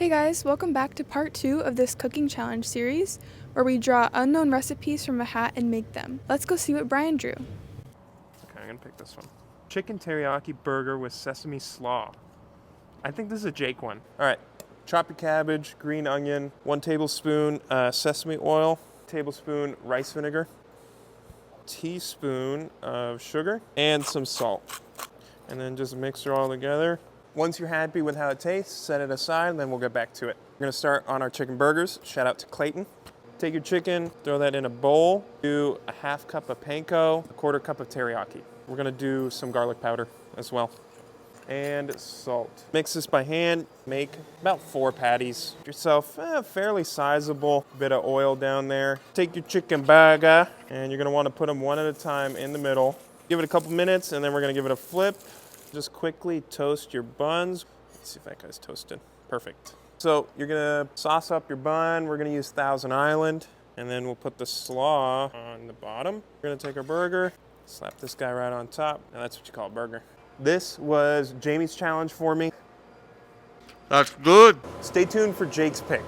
Hey guys, welcome back to part 2 of this cooking challenge series, where we draw unknown recipes from a hat and make them. Let's go see what Bryan drew. Okay, I'm gonna pick this one. Chicken teriyaki burger with sesame slaw. I think this is a Jake one. All right, chop your cabbage, green onion, 1 tablespoon sesame oil, tablespoon rice vinegar, teaspoon of sugar, and some salt. And then just mix it all together. Once you're happy with how it tastes, set it aside, and then we'll get back to it. We're gonna start on our chicken burgers. Shout out to Clayton. Take your chicken, throw that in a bowl. Do a 1/2 cup of panko, a 1/4 cup of teriyaki. We're gonna do some garlic powder as well. And salt. Mix this by hand, make about 4 patties. Get yourself a fairly sizable bit of oil down there. Take your chicken burger, and you're gonna wanna put them one at a time in the middle. Give it a couple minutes, and then we're gonna give it a flip. Just quickly toast your buns. Let's see if that guy's toasted. Perfect. So you're gonna sauce up your bun. We're gonna use Thousand Island, and then we'll put the slaw on the bottom. We're gonna take our burger, slap this guy right on top. Now that's what you call a burger. This was Jamie's challenge for me. That's good. Stay tuned for Jake's pick.